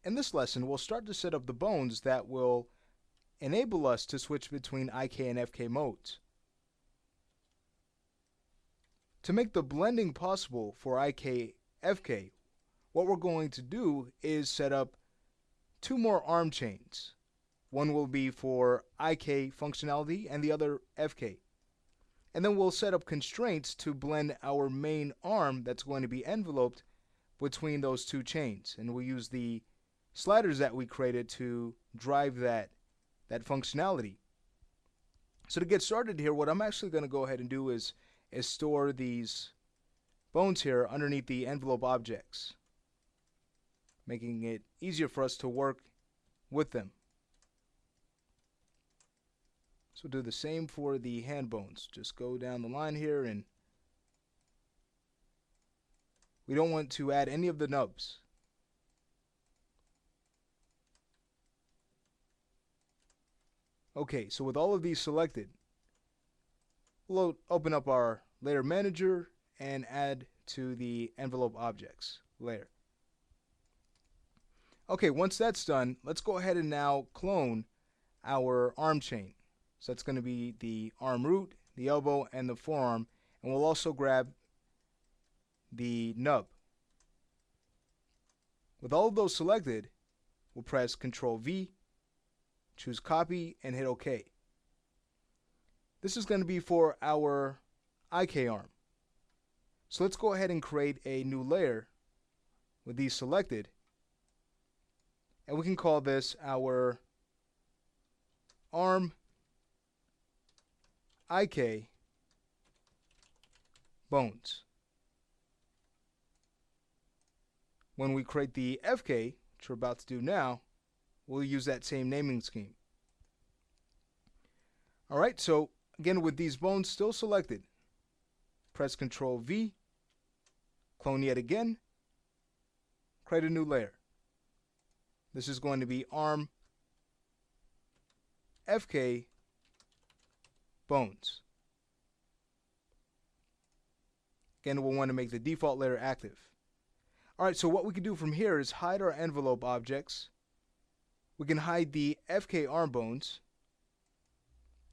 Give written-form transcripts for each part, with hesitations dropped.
in this lesson, we'll start to set up the bones that will enable us to switch between IK and FK modes. To make the blending possible for IK FK, what we're going to do is set up two more ARM chains. One will be for IK functionality and the other FK. And then we'll set up constraints to blend our main ARM that's going to be enveloped between those two chains. And we'll use the sliders that we created to drive that functionality. So to get started here, what I'm actually going to go ahead and do is store these bones here underneath the envelope objects, making it easier for us to work with them. So do the same for the hand bones. Just go down the line here, and we don't want to add any of the nubs. Okay, so with all of these selected, we'll open up our layer manager and add to the envelope objects layer. Okay, once that's done, let's go ahead and now clone our arm chain. So that's going to be the arm root, the elbow, and the forearm, and we'll also grab the nub. With all of those selected, we'll press Ctrl V, choose copy, and hit OK. This is going to be for our IK arm. So let's go ahead and create a new layer with these selected, and we can call this our arm IK bones. When we create the FK, which we're about to do now, we'll use that same naming scheme. Alright, so again, with these bones still selected, press Ctrl V, clone yet again, create a new layer. This is going to be arm FK bones. Again, we'll want to make the default layer active. Alright, so what we can do from here is hide our envelope objects. We can hide the FK arm bones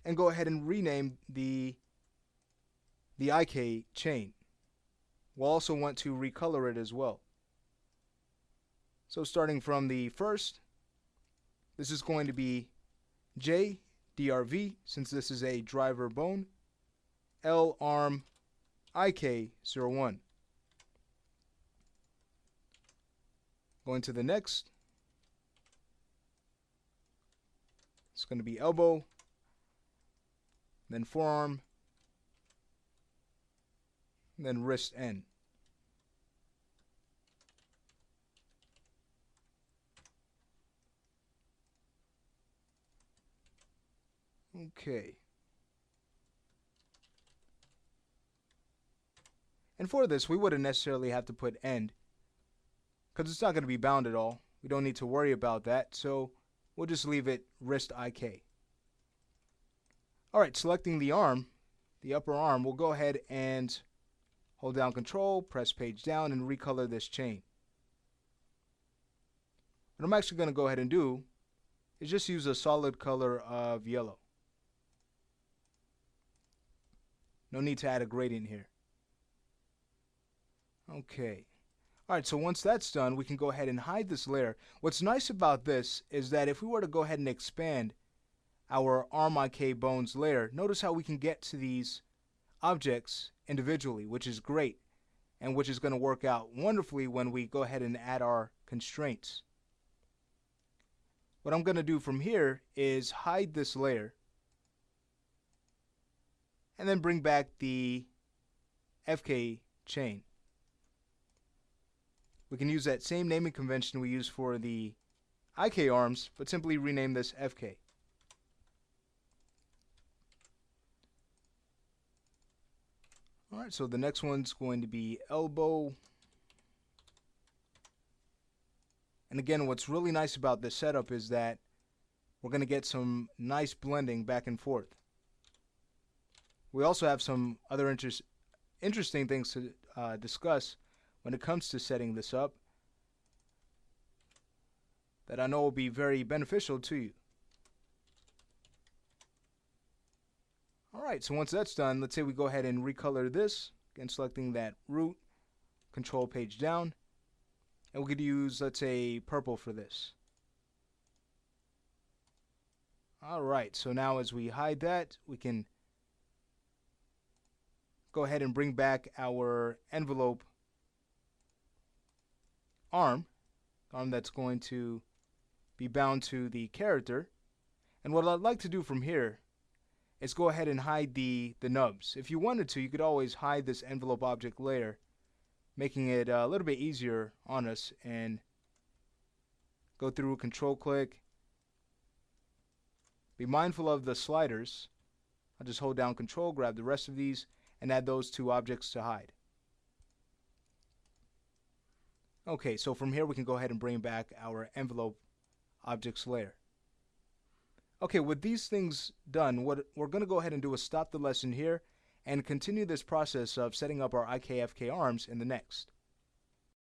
and go ahead and rename the IK chain. We'll also want to recolor it as well. So starting from the first, this is going to be J DRV, since this is a driver bone, L arm IK01. Going to the next, it's going to be elbow, then forearm, then wrist N. Okay. And for this, we wouldn't necessarily have to put end, because it's not going to be bound at all. We don't need to worry about that, so we'll just leave it wrist IK. Alright, selecting the arm, the upper arm, we'll go ahead and hold down Control, press page down, and recolor this chain. What I'm actually going to go ahead and do is just use a solid color of yellow. No need to add a gradient here. Okay. Alright, so once that's done, we can go ahead and hide this layer. What's nice about this is that if we were to go ahead and expand our arm IK bones layer, notice how we can get to these objects individually, which is great, and which is going to work out wonderfully when we go ahead and add our constraints. What I'm going to do from here is hide this layer and then bring back the FK chain. We can use that same naming convention we used for the IK arms, but simply rename this FK. Alright, so the next one's going to be elbow. And again, what's really nice about this setup is that we're going to get some nice blending back and forth. We also have some other interesting things to discuss when it comes to setting this up. that I know will be very beneficial to you. Alright, so once that's done, let's say we go ahead and recolor this. Again, selecting that root, control page down. And we could use, let's say, purple for this. Alright, so now as we hide that, we can go ahead and bring back our envelope arm that's going to be bound to the character. And what I'd like to do from here is go ahead and hide the nubs. If you wanted to, you could always hide this envelope object layer, making it a little bit easier on us, and go through, control click. Be mindful of the sliders. I'll just hold down control, grab the rest of these, and add those two objects to hide. Okay, so from here we can go ahead and bring back our envelope objects layer. Okay, with these things done, what we're going to go ahead and do is stop the lesson here and continue this process of setting up our IKFK arms in the next.